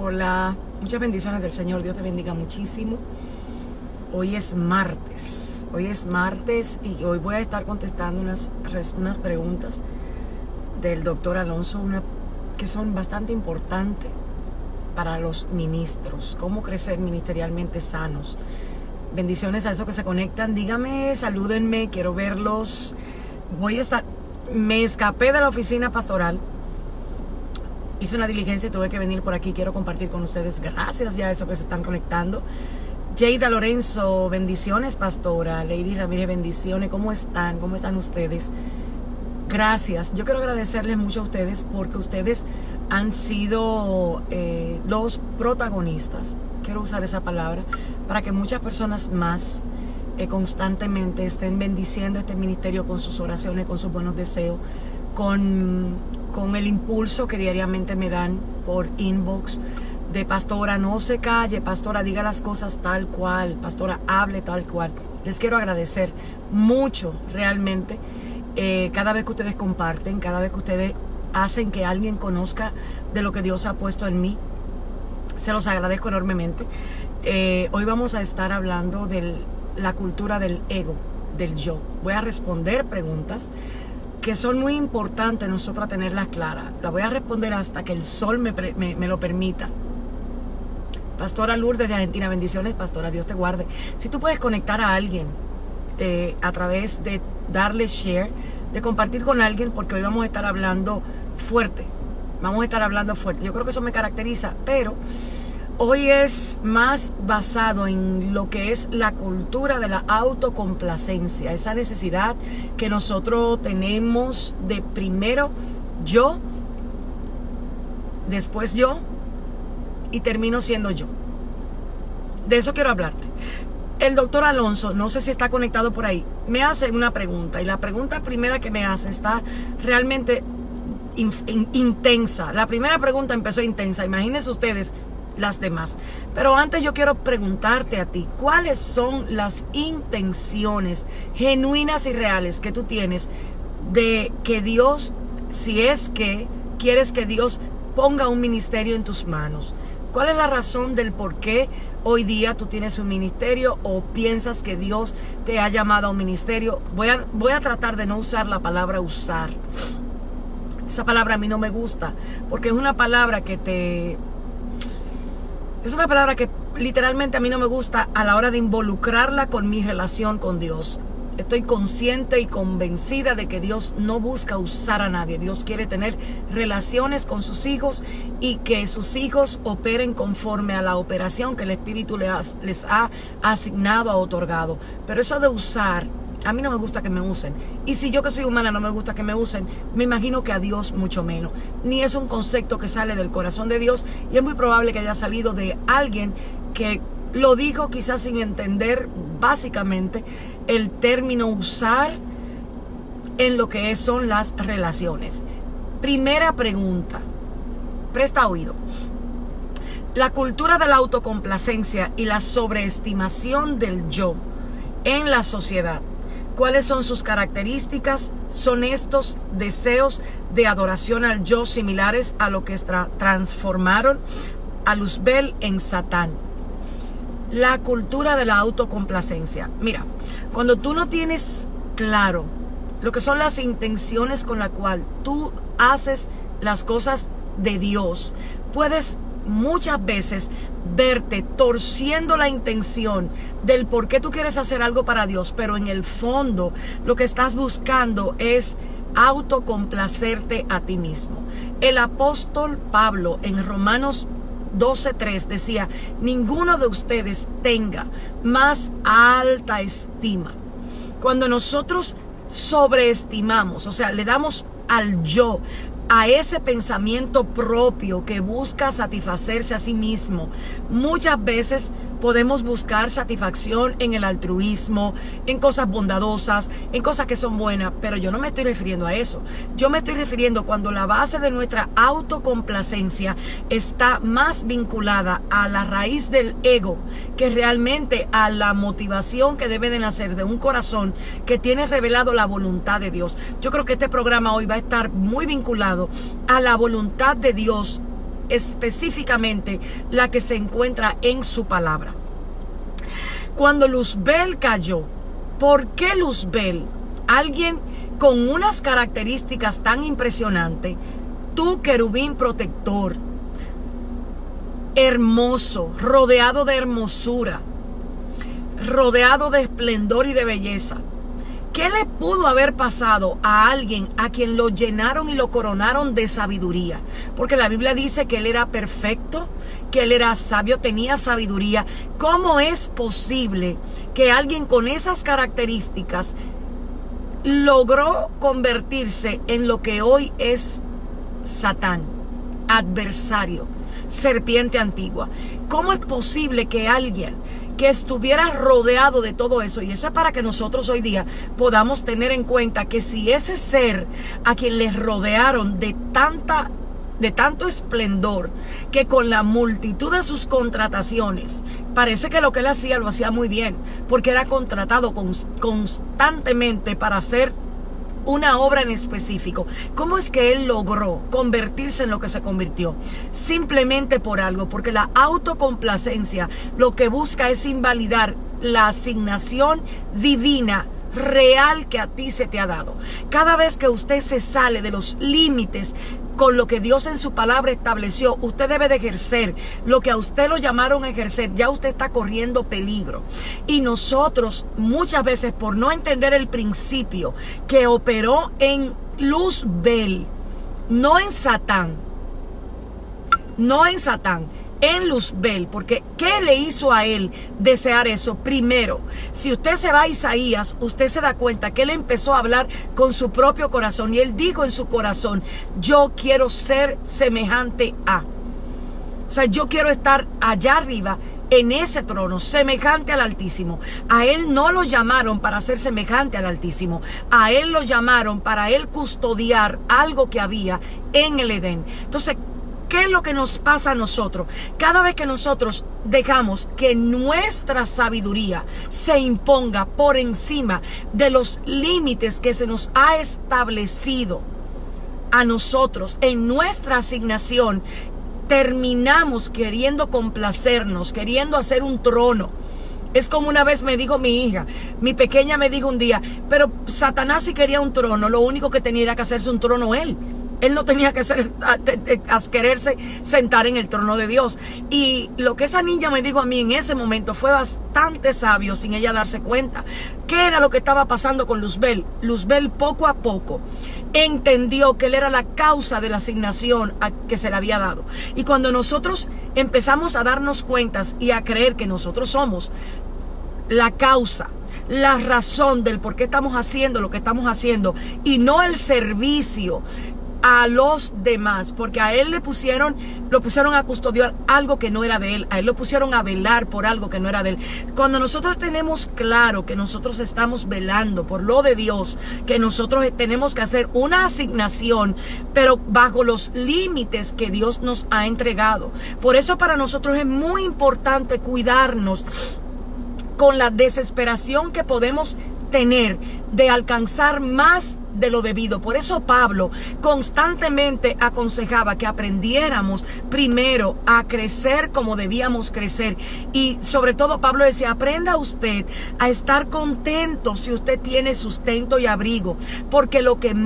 Hola, muchas bendiciones del Señor. Dios te bendiga muchísimo. Hoy es martes y hoy voy a estar contestando unas preguntas del doctor Alonso, que son bastante importantes para los ministros. Cómo crecer ministerialmente sanos. Bendiciones a esos que se conectan. Dígame, salúdenme, quiero verlos. Me escapé de la oficina pastoral. Hice una diligencia y tuve que venir por aquí. Quiero compartir con ustedes. Gracias ya a esos que se están conectando. Jada Lorenzo, bendiciones, pastora. Lady Ramírez, bendiciones. ¿Cómo están? ¿Cómo están ustedes? Gracias. Yo quiero agradecerles mucho a ustedes porque ustedes han sido los protagonistas. Quiero usar esa palabra para que muchas personas más constantemente estén bendiciendo este ministerio con sus oraciones, con sus buenos deseos, con el impulso que diariamente me dan por inbox de pastora, no se calle, pastora, diga las cosas tal cual, pastora, hable tal cual. Les quiero agradecer mucho realmente cada vez que ustedes comparten, cada vez que ustedes hacen que alguien conozca de lo que Dios ha puesto en mí. Se los agradezco enormemente. Hoy vamos a estar hablando de la cultura del ego, del yo. Voy a responder preguntas que son muy importantes nosotros tenerlas claras. Las voy a responder hasta que el sol me lo permita. Pastora Lourdes de Argentina, bendiciones, pastora, Dios te guarde. Si tú puedes conectar a alguien a través de darle share, de compartir con alguien, porque hoy vamos a estar hablando fuerte. Yo creo que eso me caracteriza, pero hoy es más basado en lo que es la cultura de la autocomplacencia, esa necesidad que nosotros tenemos de primero yo, después yo y termino siendo yo. De eso quiero hablarte. El doctor Alonso, no sé si está conectado por ahí, me hace una pregunta y la pregunta primera que me hace está realmente intensa. La primera pregunta empezó intensa, imagínense ustedes las demás. Pero antes yo quiero preguntarte a ti, ¿cuáles son las intenciones genuinas y reales que tú tienes de que Dios, si es que quieres que Dios ponga un ministerio en tus manos? ¿Cuál es la razón del por qué hoy día tú tienes un ministerio o piensas que Dios te ha llamado a un ministerio? Voy a tratar de no usar la palabra usar. Esa palabra a mí no me gusta porque es una palabra que literalmente a mí no me gusta a la hora de involucrarla con mi relación con Dios. Estoy consciente y convencida de que Dios no busca usar a nadie. Dios quiere tener relaciones con sus hijos y que sus hijos operen conforme a la operación que el Espíritu les ha asignado, ha otorgado. Pero eso de usar, a mí no me gusta que me usen. Y si yo que soy humana no me gusta que me usen, me imagino que a Dios mucho menos. Ni es un concepto que sale del corazón de Dios y es muy probable que haya salido de alguien que lo dijo quizás sin entender básicamente el término usar en lo que son las relaciones. Primera pregunta, presta oído. La cultura de la autocomplacencia y la sobreestimación del yo en la sociedad. ¿Cuáles son sus características? Son estos deseos de adoración al yo similares a lo que transformaron a Luzbel en Satán. La cultura de la autocomplacencia. Mira, cuando tú no tienes claro lo que son las intenciones con la cual tú haces las cosas de Dios, puedes muchas veces verte torciendo la intención del por qué tú quieres hacer algo para Dios, pero en el fondo lo que estás buscando es autocomplacerte a ti mismo. El apóstol Pablo en Romanos 12:3 decía: ninguno de ustedes tenga más alta estima. Cuando nosotros sobreestimamos, o sea, le damos al yo, a ese pensamiento propio que busca satisfacerse a sí mismo, muchas veces podemos buscar satisfacción en el altruismo, en cosas bondadosas, en cosas que son buenas, pero yo no me estoy refiriendo a eso. Yo me estoy refiriendo cuando la base de nuestra autocomplacencia está más vinculada a la raíz del ego que realmente a la motivación que debe de nacer de un corazón que tiene revelado la voluntad de Dios. Yo creo que este programa hoy va a estar muy vinculado a la voluntad de Dios específicamente la que se encuentra en su palabra. Cuando Luzbel cayó, ¿por qué Luzbel, alguien con unas características tan impresionantes, tú querubín protector, hermoso, rodeado de hermosura, rodeado de esplendor y de belleza? ¿Qué le pudo haber pasado a alguien a quien lo llenaron y lo coronaron de sabiduría? Porque la Biblia dice que él era perfecto, que él era sabio, tenía sabiduría. ¿Cómo es posible que alguien con esas características logró convertirse en lo que hoy es Satán, adversario, serpiente antigua? ¿Cómo es posible que alguien que estuviera rodeado de todo eso? Y eso es para que nosotros hoy día podamos tener en cuenta que si ese ser a quien les rodearon de tanto esplendor, que con la multitud de sus contrataciones, parece que lo que él hacía lo hacía muy bien, porque era contratado constantemente para hacer una obra en específico. ¿Cómo es que él logró convertirse en lo que se convirtió? Simplemente por algo, porque la autocomplacencia lo que busca es invalidar la asignación divina real que a ti se te ha dado. Cada vez que usted se sale de los límites con lo que Dios en su palabra estableció, usted debe de ejercer lo que a usted lo llamaron a ejercer. Ya usted está corriendo peligro. Y nosotros muchas veces, por no entender el principio que operó en Luzbel, no en Satán, en Luzbel, porque ¿qué le hizo a él desear eso? Primero, si usted se va a Isaías, usted se da cuenta que él empezó a hablar con su propio corazón y él dijo en su corazón: yo quiero ser semejante a. O sea, yo quiero estar allá arriba en ese trono, semejante al Altísimo. A él no lo llamaron para ser semejante al Altísimo. A él lo llamaron para él custodiar algo que había en el Edén. Entonces, ¿qué es lo que nos pasa a nosotros? Cada vez que nosotros dejamos que nuestra sabiduría se imponga por encima de los límites que se nos ha establecido a nosotros en nuestra asignación, terminamos queriendo complacernos, queriendo hacer un trono. Es como una vez me dijo mi hija, mi pequeña me dijo un día: pero Satanás si quería un trono, lo único que tenía era que hacerse un trono él. Él no tenía que quererse sentar en el trono de Dios. Y lo que esa niña me dijo a mí en ese momento fue bastante sabio sin ella darse cuenta. ¿Qué era lo que estaba pasando con Luzbel? Luzbel poco a poco entendió que él era la causa de la asignación que se le había dado. Y cuando nosotros empezamos a darnos cuentas y a creer que nosotros somos la causa, la razón del por qué estamos haciendo lo que estamos haciendo y no el servicio a los demás, porque a él lo pusieron a custodiar algo que no era de él, a él lo pusieron a velar por algo que no era de él. Cuando nosotros tenemos claro que nosotros estamos velando por lo de Dios, que nosotros tenemos que hacer una asignación, pero bajo los límites que Dios nos ha entregado. Por eso para nosotros es muy importante cuidarnos con la desesperación que podemos tener de alcanzar más de lo debido. Por eso Pablo constantemente aconsejaba que aprendiéramos primero a crecer como debíamos crecer. Y sobre todo Pablo decía: aprenda usted a estar contento si usted tiene sustento y abrigo, porque lo que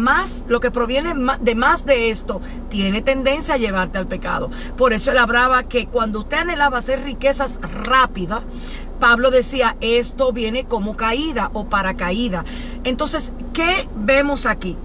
proviene de más de esto tiene tendencia a llevarte al pecado. Por eso él hablaba que cuando usted anhelaba hacer riquezas rápidas, Pablo decía: esto viene como caída o paracaída. Entonces, ¿qué vemos aquí?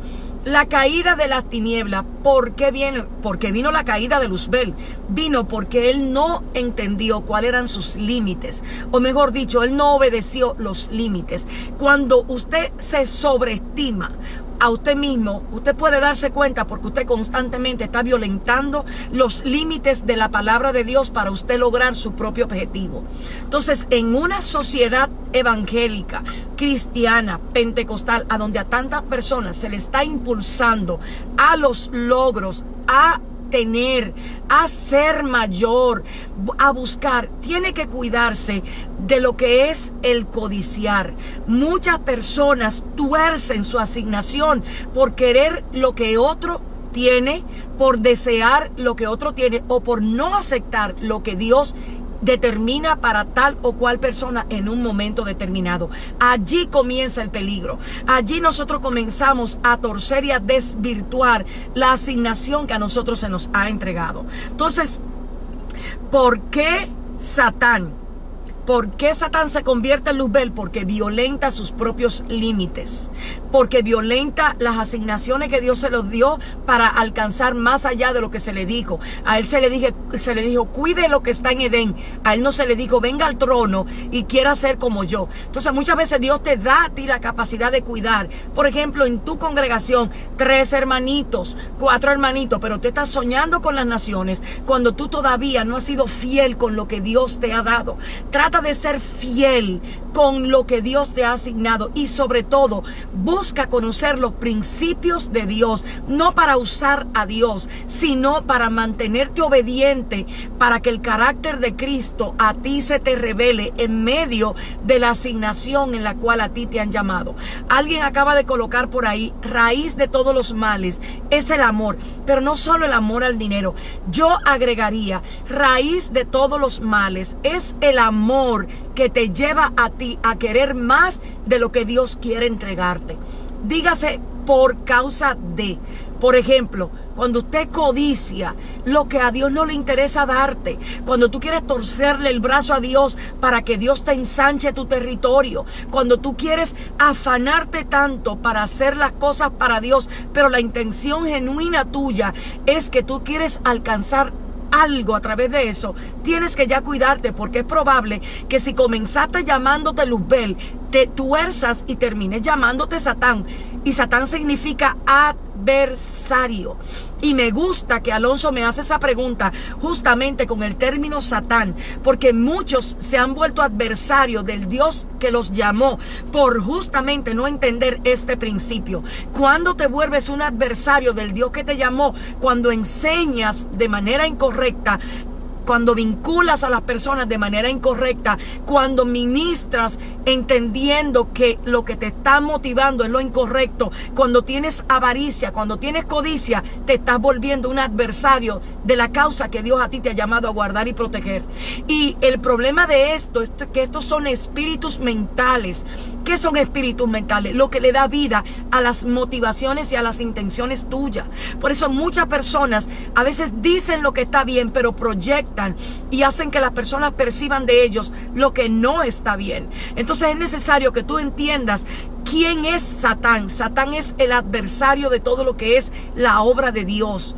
La caída de las tinieblas. ¿Por qué viene? Porque vino la caída de Luzbel. Vino porque él no entendió cuáles eran sus límites. O mejor dicho, él no obedeció los límites. Cuando usted se sobreestima a usted mismo, usted puede darse cuenta porque usted constantemente está violentando los límites de la palabra de Dios para usted lograr su propio objetivo. Entonces, en una sociedad evangélica, cristiana, pentecostal, a donde a tantas personas se le está impulsando a los logros, a tener, a ser mayor, a buscar, tiene que cuidarse de lo que es el codiciar. Muchas personas tuercen su asignación por querer lo que otro tiene, por desear lo que otro tiene o por no aceptar lo que Dios determina para tal o cual persona en un momento determinado. Allí comienza el peligro. Allí nosotros comenzamos a torcer y a desvirtuar la asignación que a nosotros se nos ha entregado. Entonces, ¿por qué Satán? ¿Por qué Satán se convierte en Luzbel? Porque violenta sus propios límites, porque violenta las asignaciones que Dios se los dio para alcanzar más allá de lo que se le dijo. A él se le dijo, cuide lo que está en Edén. A él no se le dijo, venga al trono y quiera ser como yo. Entonces muchas veces Dios te da a ti la capacidad de cuidar. Por ejemplo, en tu congregación, 3 hermanitos, 4 hermanitos, pero tú estás soñando con las naciones cuando tú todavía no has sido fiel con lo que Dios te ha dado. Trata de ser fiel con lo que Dios te ha asignado y sobre todo busca conocer los principios de Dios, no para usar a Dios, sino para mantenerte obediente, para que el carácter de Cristo a ti se te revele en medio de la asignación en la cual a ti te han llamado. Alguien acaba de colocar por ahí, raíz de todos los males es el amor, pero no solo el amor al dinero. Yo agregaría, raíz de todos los males es el amor que te lleva a ti a querer más de lo que Dios quiere entregarte. Dígase por causa de, por ejemplo, cuando usted codicia lo que a Dios no le interesa darte, cuando tú quieres torcerle el brazo a Dios para que Dios te ensanche tu territorio, cuando tú quieres afanarte tanto para hacer las cosas para Dios, pero la intención genuina tuya es que tú quieres alcanzar algo a través de eso, tienes que ya cuidarte, porque es probable que si comenzaste llamándote Luzbel, te tuerzas y termines llamándote Satán. Y Satán significa adversario. Y me gusta que Alonso me hace esa pregunta justamente con el término Satán, porque muchos se han vuelto adversarios del Dios que los llamó por justamente no entender este principio. Cuando te vuelves un adversario del Dios que te llamó, cuando enseñas de manera incorrecta, cuando vinculas a las personas de manera incorrecta, cuando ministras entendiendo que lo que te está motivando es lo incorrecto, cuando tienes avaricia, cuando tienes codicia, te estás volviendo un adversario de la causa que Dios a ti te ha llamado a guardar y proteger. Y el problema de esto es que estos son espíritus mentales. ¿Qué son espíritus mentales? Lo que le da vida a las motivaciones y a las intenciones tuyas. Por eso muchas personas a veces dicen lo que está bien, pero proyectan y hacen que las personas perciban de ellos lo que no está bien. Entonces es necesario que tú entiendas quién es Satán. Satán es el adversario de todo lo que es la obra de Dios.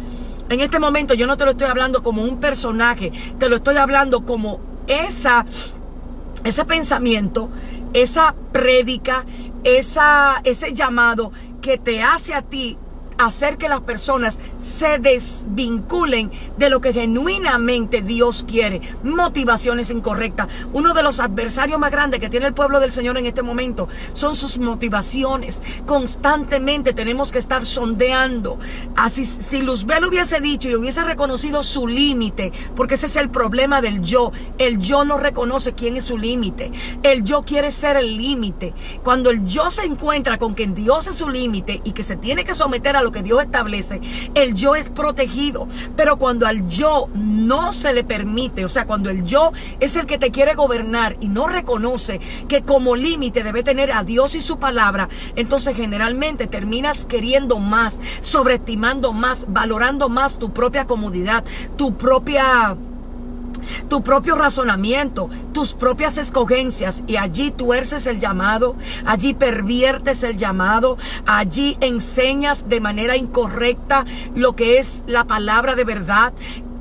En este momento yo no te lo estoy hablando como un personaje, te lo estoy hablando como ese pensamiento, esa prédica, ese llamado que te hace a ti hacer que las personas se desvinculen de lo que genuinamente Dios quiere. Motivaciones incorrectas. Uno de los adversarios más grandes que tiene el pueblo del Señor en este momento son sus motivaciones. Constantemente tenemos que estar sondeando. Así, si Luzbel hubiese dicho y hubiese reconocido su límite, porque ese es el problema del yo. El yo no reconoce quién es su límite. El yo quiere ser el límite. Cuando el yo se encuentra con que Dios es su límite y que se tiene que someter a lo que Dios establece, el yo es protegido. Pero cuando al yo no se le permite, o sea, cuando el yo es el que te quiere gobernar y no reconoce que como límite debe tener a Dios y su palabra, entonces generalmente terminas queriendo más, sobreestimando más, valorando más tu propia comodidad, tu propio razonamiento, tus propias escogencias, y allí tuerces el llamado, allí perviertes el llamado, allí enseñas de manera incorrecta lo que es la palabra de verdad.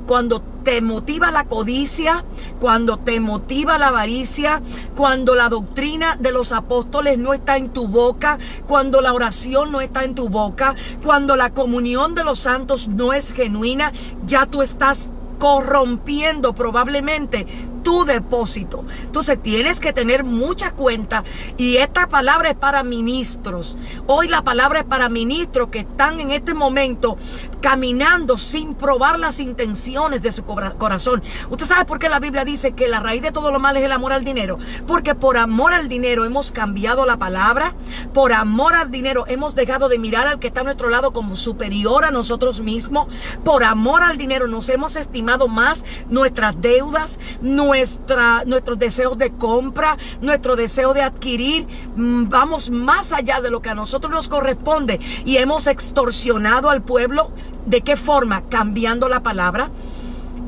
Cuando te motiva la codicia, cuando te motiva la avaricia, cuando la doctrina de los apóstoles no está en tu boca, cuando la oración no está en tu boca, cuando la comunión de los santos no es genuina, ya tú estás corrompiendo probablemente tu depósito. Entonces tienes que tener mucha cuenta, y esta palabra es para ministros. Hoy la palabra es para ministros que están en este momento caminando sin probar las intenciones de su corazón. ¿Usted sabe por qué la Biblia dice que la raíz de todo lo malo es el amor al dinero? Porque por amor al dinero hemos cambiado la palabra. Por amor al dinero hemos dejado de mirar al que está a nuestro lado como superior a nosotros mismos. Por amor al dinero nos hemos estimado más nuestras deudas, nuestros deseos de compra, nuestro deseo de adquirir. Vamos más allá de lo que a nosotros nos corresponde, y hemos extorsionado al pueblo. ¿De qué forma? Cambiando la palabra,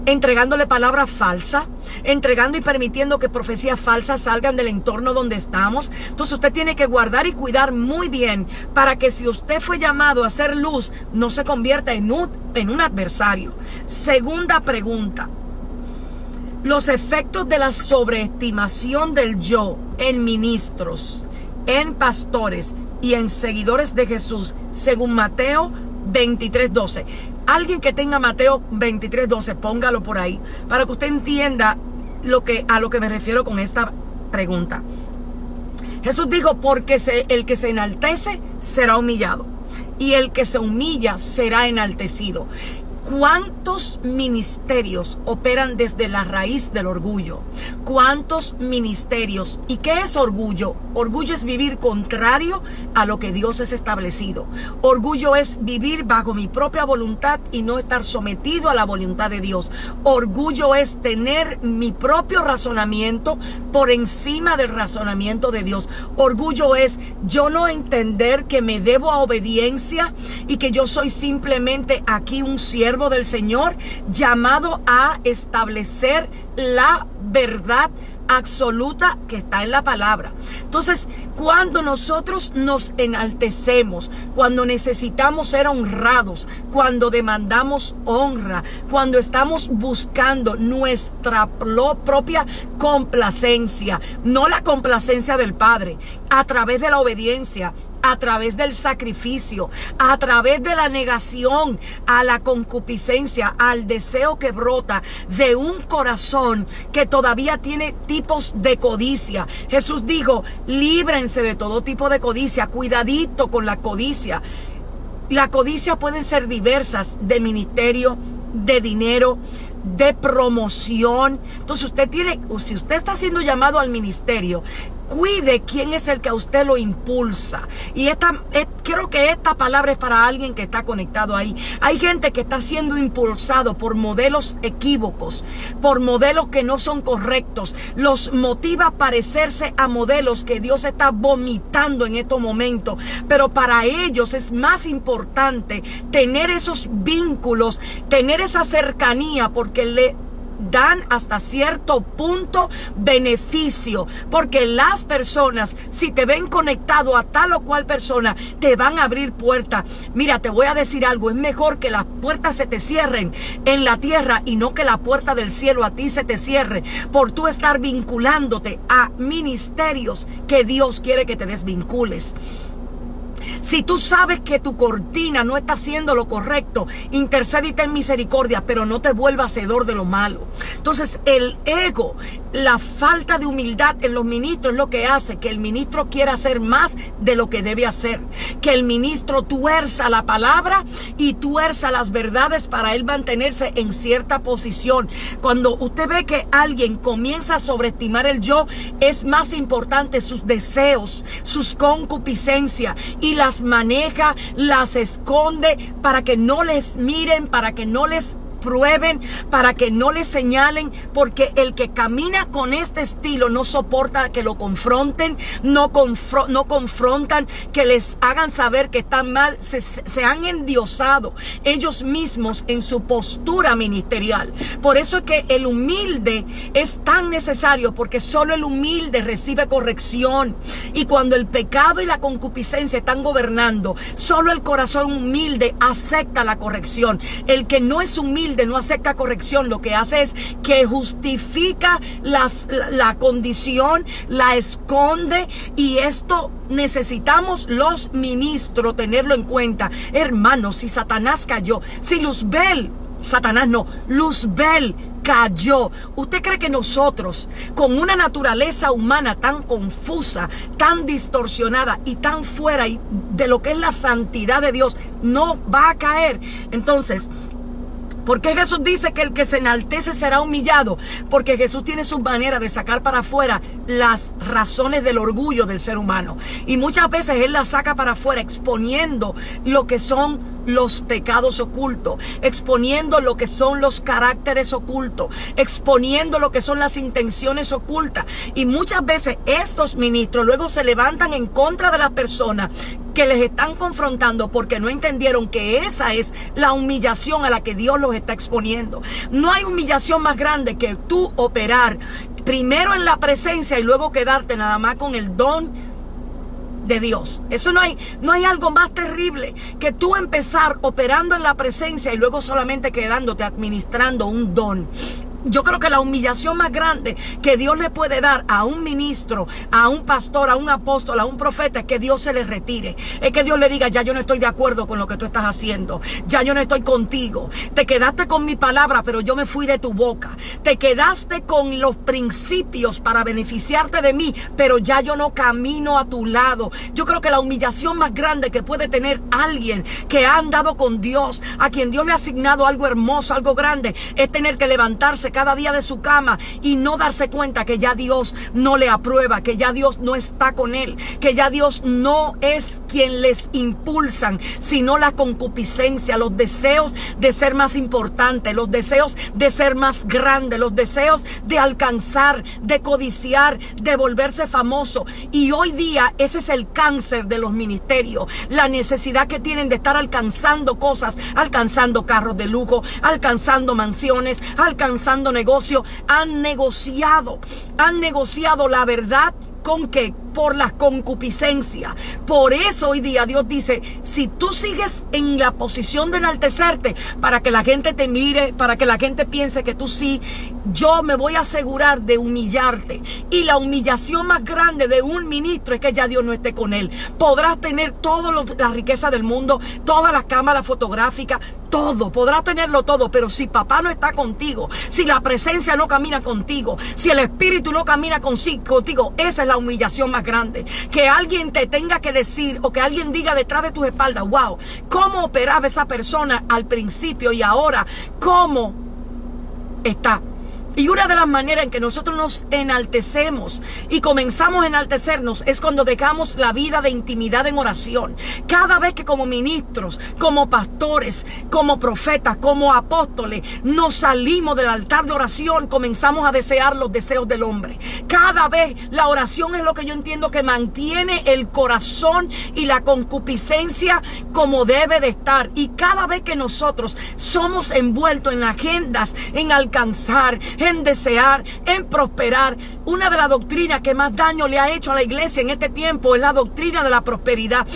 entregándole palabra falsa, entregando y permitiendo que profecías falsas salgan del entorno donde estamos. Entonces usted tiene que guardar y cuidar muy bien para que, si usted fue llamado a hacer luz, no se convierta en un adversario. Segunda pregunta: los efectos de la sobreestimación del yo en ministros, en pastores y en seguidores de Jesús, según Mateo 23:12. Alguien que tenga Mateo 23:12, póngalo por ahí, para que usted entienda a lo que me refiero con esta pregunta. Jesús dijo: porque el que se enaltece será humillado, y el que se humilla será enaltecido. ¿Cuántos ministerios operan desde la raíz del orgullo? ¿Cuántos ministerios? ¿Y qué es orgullo? Orgullo es vivir contrario a lo que Dios ha establecido. Orgullo es vivir bajo mi propia voluntad y no estar sometido a la voluntad de Dios. Orgullo es tener mi propio razonamiento por encima del razonamiento de Dios. Orgullo es yo no entender que me debo a obediencia y que yo soy simplemente aquí un siervo del Señor, llamado a establecer la verdad absoluta que está en la palabra. Entonces, cuando nosotros nos enaltecemos, cuando necesitamos ser honrados, cuando demandamos honra, cuando estamos buscando nuestra propia complacencia, no la complacencia del Padre, a través de la obediencia, a través del sacrificio, a través de la negación a la concupiscencia, al deseo que brota de un corazón que todavía tiene tipos de codicia. Jesús dijo: líbrense de todo tipo de codicia, cuidadito con la codicia. La codicia puede ser diversas: de ministerio, de dinero, de promoción. Entonces si usted está siendo llamado al ministerio, cuide quién es el que a usted lo impulsa. Y creo que esta palabra es para alguien que está conectado ahí. Hay gente que está siendo impulsado por modelos equívocos, por modelos que no son correctos. Los motiva a parecerse a modelos que Dios está vomitando en estos momentos. Pero para ellos es más importante tener esos vínculos, tener esa cercanía, porque le dan hasta cierto punto beneficio, porque las personas, si te ven conectado a tal o cual persona, te van a abrir puertas. Mira, te voy a decir algo: es mejor que las puertas se te cierren en la tierra y no que la puerta del cielo a ti se te cierre, por tú estar vinculándote a ministerios que Dios quiere que te desvincules. Si tú sabes que tu cortina no está haciendo lo correcto, intercede y ten misericordia, pero no te vuelvas hacedor de lo malo. Entonces, el ego, la falta de humildad en los ministros es lo que hace que el ministro quiera hacer más de lo que debe hacer. Que el ministro tuerza la palabra y tuerza las verdades para él mantenerse en cierta posición. Cuando usted ve que alguien comienza a sobreestimar el yo, es más importante sus deseos, sus concupiscencias, y las maneja, las esconde para que no les miren, para que no les prueben, para que no les señalen, porque el que camina con este estilo no soporta que lo confronten, no confrontan, que les hagan saber que están mal. Se han endiosado ellos mismos en su postura ministerial. Por eso es que el humilde es tan necesario, porque solo el humilde recibe corrección. Y cuando el pecado y la concupiscencia están gobernando, solo el corazón humilde acepta la corrección. El que no es humilde no acepta corrección, lo que hace es que justifica la condición, la esconde, y esto necesitamos los ministros tenerlo en cuenta. Hermanos, si Satanás cayó, si Luzbel Satanás no, Luzbel cayó. ¿Usted cree que nosotros, con una naturaleza humana tan confusa, tan distorsionada y tan fuera de lo que es la santidad de Dios, no va a caer? Entonces, ¿por qué Jesús dice que el que se enaltece será humillado? Porque Jesús tiene su manera de sacar para afuera las razones del orgullo del ser humano. Y muchas veces Él las saca para afuera exponiendo lo que son los pecados ocultos, exponiendo lo que son los caracteres ocultos, exponiendo lo que son las intenciones ocultas. Y muchas veces estos ministros luego se levantan en contra de las personas que les están confrontando porque no entendieron que esa es la humillación a la que Dios los está exponiendo. No hay humillación más grande que tú operar primero en la presencia y luego quedarte nada más con el don de Dios. Eso no hay algo más terrible que tú empezar operando en la presencia y luego solamente quedándote administrando un don. Yo creo que la humillación más grande que Dios le puede dar a un ministro, a un pastor, a un apóstol, a un profeta, es que Dios se le retire. Es que Dios le diga, ya yo no estoy de acuerdo con lo que tú estás haciendo. Ya yo no estoy contigo. Te quedaste con mi palabra, pero yo me fui de tu boca. Te quedaste con los principios para beneficiarte de mí, pero ya yo no camino a tu lado. Yo creo que la humillación más grande que puede tener alguien que ha andado con Dios, a quien Dios le ha asignado algo hermoso, algo grande, es tener que levantarse cada día de su cama y no darse cuenta que ya Dios no le aprueba, que ya Dios no está con él, que ya Dios no es quien les impulsan, sino la concupiscencia, los deseos de ser más importante, los deseos de ser más grande, los deseos de alcanzar, de codiciar, de volverse famoso. Y hoy día ese es el cáncer de los ministerios, la necesidad que tienen de estar alcanzando cosas, alcanzando carros de lujo, alcanzando mansiones, alcanzando negocio. Han negociado la verdad ¿con qué? Por la concupiscencia. Por eso hoy día Dios dice, si tú sigues en la posición de enaltecerte para que la gente te mire, para que la gente piense que tú sí, yo me voy a asegurar de humillarte. Y la humillación más grande de un ministro es que ya Dios no esté con él. Podrás tener toda la riqueza del mundo, todas las cámaras fotográficas, todo, podrás tenerlo todo, pero si papá no está contigo, si la presencia no camina contigo, si el espíritu no camina contigo, esa es la humillación más grande. Que alguien te tenga que decir o que alguien diga detrás de tus espaldas, wow, cómo operaba esa persona al principio y ahora cómo está. Y una de las maneras en que nosotros nos enaltecemos y comenzamos a enaltecernos es cuando dejamos la vida de intimidad en oración. Cada vez que como ministros, como pastores, como profetas, como apóstoles, nos salimos del altar de oración, comenzamos a desear los deseos del hombre. Cada vez la oración es lo que yo entiendo que mantiene el corazón y la concupiscencia como debe de estar. Y cada vez que nosotros somos envueltos en agendas, en alcanzar, en desear, en prosperar. Una de las doctrinas que más daño le ha hecho a la iglesia en este tiempo es la doctrina de la prosperidad.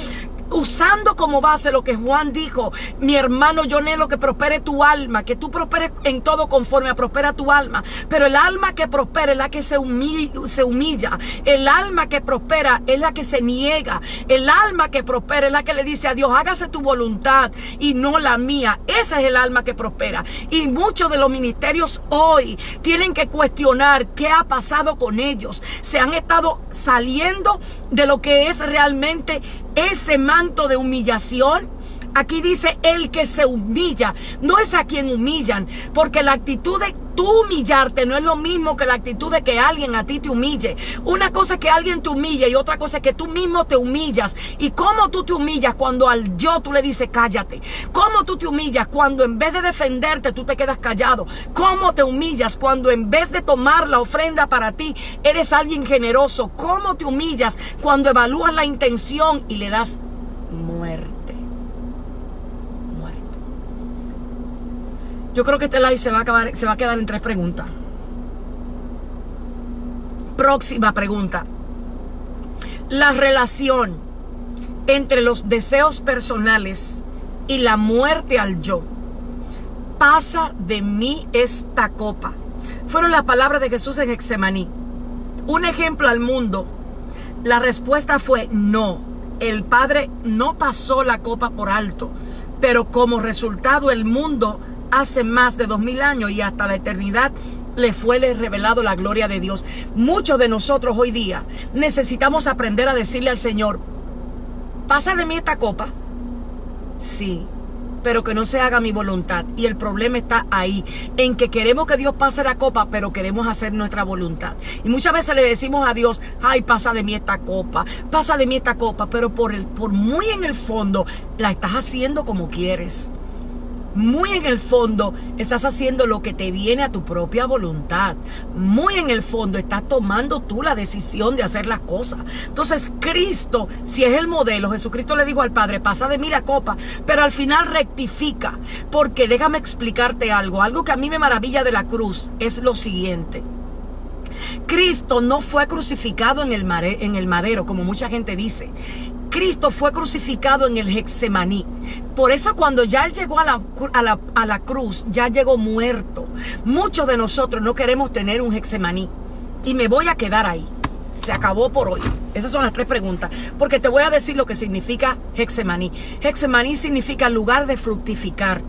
Usando como base lo que Juan dijo, mi hermano, yo anhelo que prospere tu alma, que tú prosperes en todo conforme a prospera tu alma. Pero el alma que prospera es la que se humilla. El alma que prospera es la que se niega. El alma que prospera es la que le dice a Dios, hágase tu voluntad y no la mía. Esa es el alma que prospera. Y muchos de los ministerios hoy tienen que cuestionar qué ha pasado con ellos. Se han estado saliendo de lo que es realmente ese manto de humillación. Aquí dice el que se humilla, no es a quien humillan, porque la actitud de tú humillarte no es lo mismo que la actitud de que alguien a ti te humille. Una cosa es que alguien te humille y otra cosa es que tú mismo te humillas. ¿Y cómo tú te humillas? Cuando al yo tú le dices cállate. ¿Cómo tú te humillas? Cuando en vez de defenderte tú te quedas callado. ¿Cómo te humillas? Cuando en vez de tomar la ofrenda para ti eres alguien generoso. ¿Cómo te humillas? Cuando evalúas la intención y le das muerte. Yo creo que este live se va a quedar en 3 preguntas. Próxima pregunta. La relación entre los deseos personales y la muerte al yo. Pasa de mí esta copa. Fueron las palabras de Jesús en Getsemaní. Un ejemplo al mundo. La respuesta fue no. El Padre no pasó la copa por alto, pero como resultado el mundo hace más de 2000 años y hasta la eternidad le fue revelado la gloria de Dios. Muchos de nosotros hoy día necesitamos aprender a decirle al Señor, pasa de mí esta copa, sí, pero que no se haga mi voluntad. Y el problema está ahí, en que queremos que Dios pase la copa, pero queremos hacer nuestra voluntad. Y muchas veces le decimos a Dios, ay, pasa de mí esta copa, pasa de mí esta copa, pero por muy en el fondo la estás haciendo como quieres. Muy en el fondo estás haciendo lo que te viene a tu propia voluntad. Muy en el fondo estás tomando tú la decisión de hacer las cosas. Entonces Cristo, si es el modelo, Jesucristo le dijo al Padre, pasa de mí la copa, pero al final rectifica. Porque déjame explicarte algo. Algo que a mí me maravilla de la cruz es lo siguiente. Cristo no fue crucificado en el madero, como mucha gente dice. Cristo fue crucificado en el Getsemaní. Por eso cuando ya Él llegó a la cruz, ya llegó muerto. Muchos de nosotros no queremos tener un Getsemaní. Y me voy a quedar ahí. Se acabó por hoy. Esas son las 3 preguntas. Porque te voy a decir lo que significa Getsemaní. Getsemaní significa lugar de fructificar.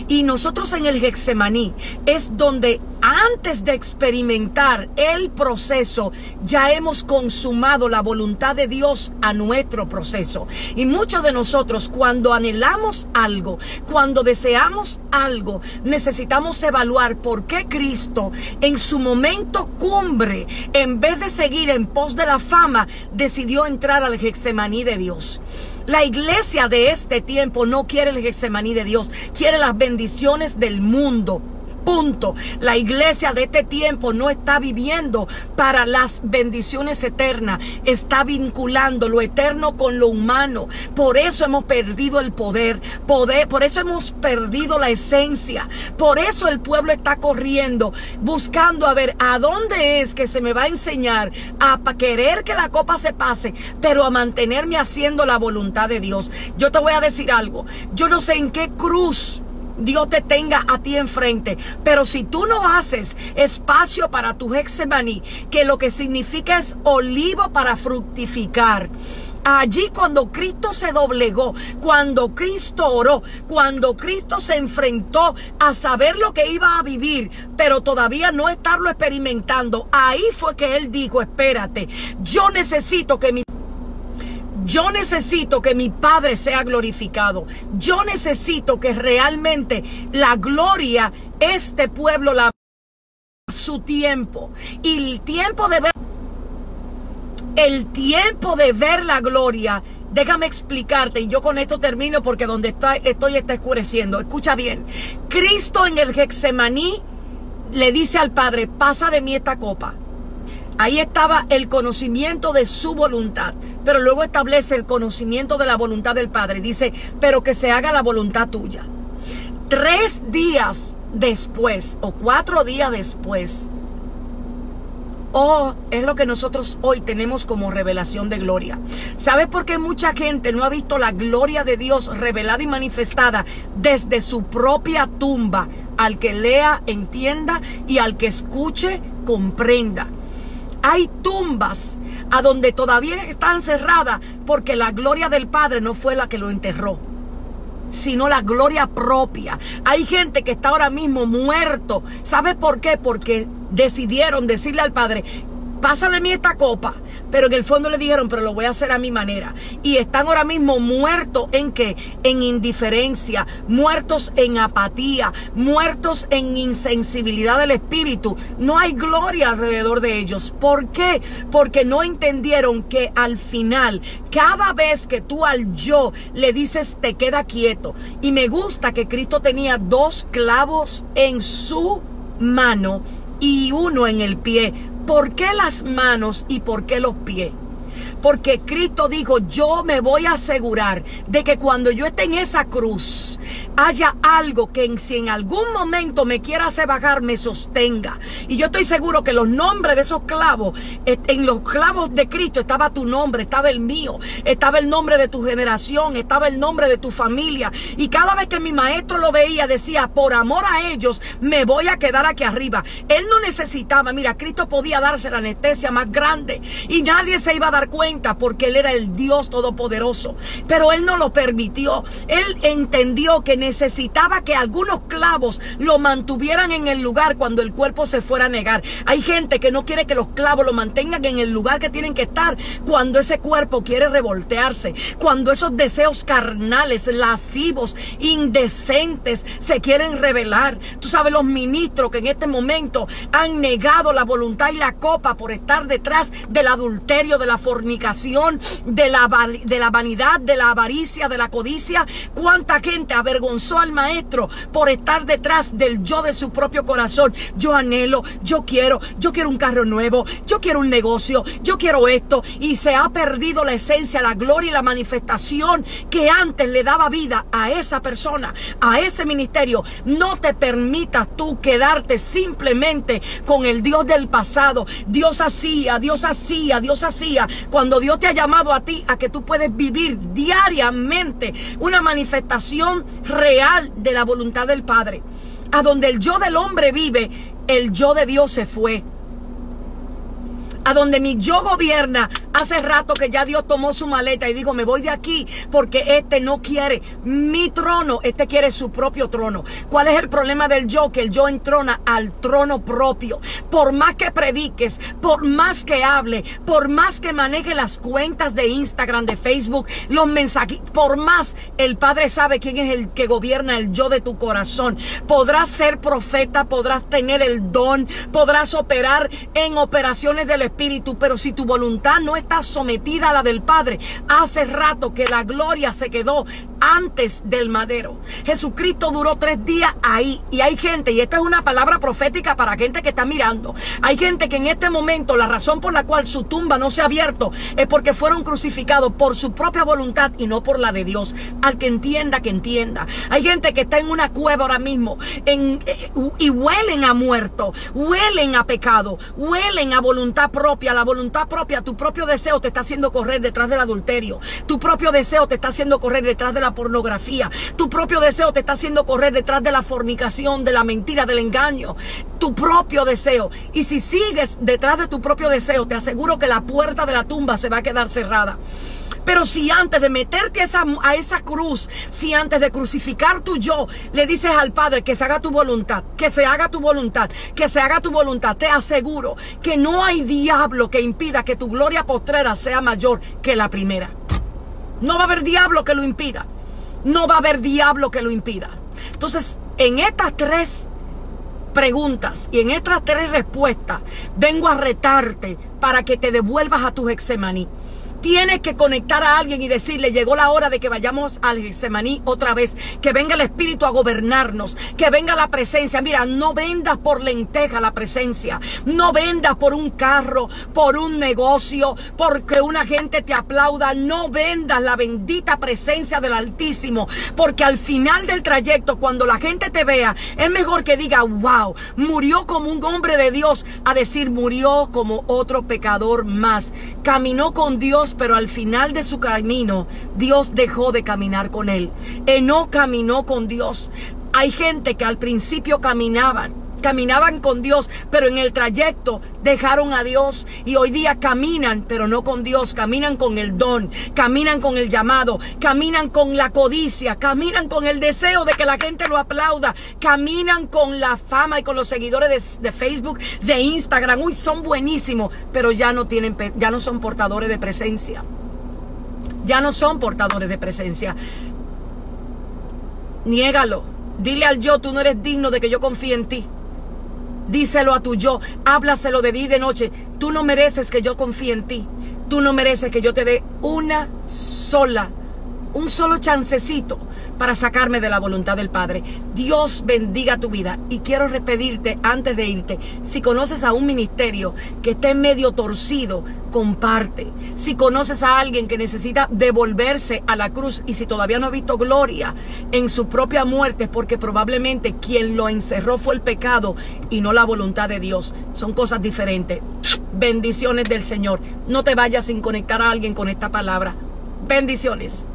Y nosotros en el Getsemaní es donde antes de experimentar el proceso ya hemos consumado la voluntad de Dios a nuestro proceso. Y muchos de nosotros cuando anhelamos algo, cuando deseamos algo, necesitamos evaluar por qué Cristo en su momento cumbre, en vez de seguir en pos de la fama, decidió entrar al Getsemaní de Dios. La iglesia de este tiempo no quiere el Getsemaní de Dios, quiere las bendiciones del mundo. Punto. La iglesia de este tiempo no está viviendo para las bendiciones eternas, está vinculando lo eterno con lo humano. Por eso hemos perdido el poder, por eso hemos perdido la esencia. Por eso el pueblo está corriendo, buscando a ver a dónde es que se me va a enseñar a querer que la copa se pase, pero a mantenerme haciendo la voluntad de Dios. Yo te voy a decir algo, yo no sé en qué cruz Dios te tenga a ti enfrente, pero si tú no haces espacio para tu Getsemaní, que lo que significa es olivo para fructificar, allí cuando Cristo se doblegó, cuando Cristo oró, cuando Cristo se enfrentó a saber lo que iba a vivir, pero todavía no estarlo experimentando, ahí fue que Él dijo, espérate, yo necesito que mi Padre sea glorificado. Yo necesito que realmente la gloria, este pueblo la su tiempo. Y el tiempo de ver la gloria, déjame explicarte, y yo con esto termino porque donde estoy está oscureciendo. Escucha bien. Cristo en el Getsemaní le dice al Padre, pasa de mí esta copa. Ahí estaba el conocimiento de su voluntad, pero luego establece el conocimiento de la voluntad del Padre. Dice, pero que se haga la voluntad tuya. 3 días después o 4 días después, es lo que nosotros hoy tenemos como revelación de gloria. ¿Sabes por qué mucha gente no ha visto la gloria de Dios revelada y manifestada desde su propia tumba? Al que lea, entienda, y al que escuche, comprenda. Hay tumbas a donde todavía están cerradas porque la gloria del Padre no fue la que lo enterró, sino la gloria propia. Hay gente que está ahora mismo muerto. ¿Sabes por qué? Porque decidieron decirle al Padre, pasa de mí esta copa, pero en el fondo le dijeron, pero lo voy a hacer a mi manera. Y están ahora mismo muertos ¿en qué? En indiferencia, muertos en apatía, muertos en insensibilidad del espíritu. No hay gloria alrededor de ellos. ¿Por qué? Porque no entendieron que al final, cada vez que tú al yo le dices, te queda quieto. Y me gusta que Cristo tenía 2 clavos en su mano y 1 en el pie. ¿Por qué las manos y por qué los pies? Porque Cristo dijo, yo me voy a asegurar de que cuando yo esté en esa cruz, haya algo que si en algún momento me quiera hacer bajar, me sostenga. Y yo estoy seguro que los nombres de esos clavos, en los clavos de Cristo estaba tu nombre, estaba el mío, estaba el nombre de tu generación, estaba el nombre de tu familia. Y cada vez que mi maestro lo veía, decía, por amor a ellos, me voy a quedar aquí arriba. Él no necesitaba, mira, Cristo podía darse la anestesia más grande y nadie se iba a dar cuenta cuenta porque Él era el Dios Todopoderoso. Pero Él no lo permitió. Él entendió que necesitaba que algunos clavos lo mantuvieran en el lugar cuando el cuerpo se fuera a negar. Hay gente que no quiere que los clavos lo mantengan en el lugar que tienen que estar cuando ese cuerpo quiere revoltearse, cuando esos deseos carnales, lascivos, indecentes se quieren revelar. Tú sabes, los ministros que en este momento han negado la voluntad y la copa por estar detrás del adulterio, de la fornicación, de la vanidad, de la avaricia, de la codicia. ¿Cuánta gente avergonzó al maestro por estar detrás del yo de su propio corazón? Yo anhelo, yo quiero un carro nuevo, yo quiero un negocio, yo quiero esto. Y se ha perdido la esencia, la gloria y la manifestación que antes le daba vida a esa persona, a ese ministerio. No te permitas tú quedarte simplemente con el Dios del pasado. Dios hacía, Dios hacía, Dios hacía. Cuando Dios te ha llamado a ti a que tú puedes vivir diariamente una manifestación real de la voluntad del Padre. A donde el yo del hombre vive, el yo de Dios se fue. A donde mi yo gobierna, hace rato que ya Dios tomó su maleta y dijo: me voy de aquí porque este no quiere mi trono, este quiere su propio trono. ¿Cuál es el problema del yo? Que el yo entrona al trono propio. Por más que prediques, por más que hable, por más que maneje las cuentas de Instagram, de Facebook, los mensajes, por más, el Padre sabe quién es el que gobierna el yo de tu corazón. Podrás ser profeta, podrás tener el don, podrás operar en operaciones del Espíritu, pero si tu voluntad no está sometida a la del Padre, hace rato que la gloria se quedó antes del madero. Jesucristo duró 3 días ahí, y hay gente, y esta es una palabra profética para gente que está mirando, hay gente que en este momento la razón por la cual su tumba no se ha abierto es porque fueron crucificados por su propia voluntad y no por la de Dios. Al que entienda, que entienda. Hay gente que está en una cueva ahora mismo y huelen a muerto, huelen a pecado, huelen a voluntad propia. La voluntad propia, tu propio deseo te está haciendo correr detrás del adulterio, tu propio deseo te está haciendo correr detrás de la pornografía, tu propio deseo te está haciendo correr detrás de la fornicación, de la mentira, del engaño, tu propio deseo. Y si sigues detrás de tu propio deseo, te aseguro que la puerta de la tumba se va a quedar cerrada. Pero si antes de meterte a esa cruz, si antes de crucificar tu yo, le dices al Padre que se haga tu voluntad, que se haga tu voluntad, que se haga tu voluntad, te aseguro que no hay diablo que impida que tu gloria postrera sea mayor que la primera. No va a haber diablo que lo impida. No va a haber diablo que lo impida. Entonces, en estas 3 preguntas y en estas 3 respuestas, vengo a retarte para que te devuelvas a tu Getsemaní. Tienes que conectar a alguien y decirle: llegó la hora de que vayamos al Getsemaní otra vez, que venga el Espíritu a gobernarnos, que venga la presencia. Mira, no vendas por lenteja la presencia, no vendas por un carro, por un negocio, porque una gente te aplauda. No vendas la bendita presencia del Altísimo, porque al final del trayecto, cuando la gente te vea, es mejor que diga: wow, murió como un hombre de Dios, a decir: murió como otro pecador más. Caminó con Dios, pero al final de su camino, Dios dejó de caminar con él. Enoc caminó con Dios. Hay gente que al principio caminaban con Dios, pero en el trayecto dejaron a Dios, y hoy día caminan, pero no con Dios. Caminan con el don, caminan con el llamado, caminan con la codicia, caminan con el deseo de que la gente lo aplauda, caminan con la fama y con los seguidores de Facebook, de Instagram. Uy, son buenísimos, pero ya no son portadores de presencia. Ya no son portadores de presencia. Niégalo. Dile al yo: tú no eres digno de que yo confíe en ti. Díselo a tu yo, háblaselo de día y de noche. Tú no mereces que yo confíe en ti. Tú no mereces que yo te dé un solo chancecito para sacarme de la voluntad del Padre. Dios bendiga tu vida. Y quiero pedirte antes de irte, si conoces a un ministerio que esté medio torcido, comparte. Si conoces a alguien que necesita devolverse a la cruz, y si todavía no ha visto gloria en su propia muerte, es porque probablemente quien lo encerró fue el pecado y no la voluntad de Dios. Son cosas diferentes. Bendiciones del Señor. No te vayas sin conectar a alguien con esta palabra. Bendiciones.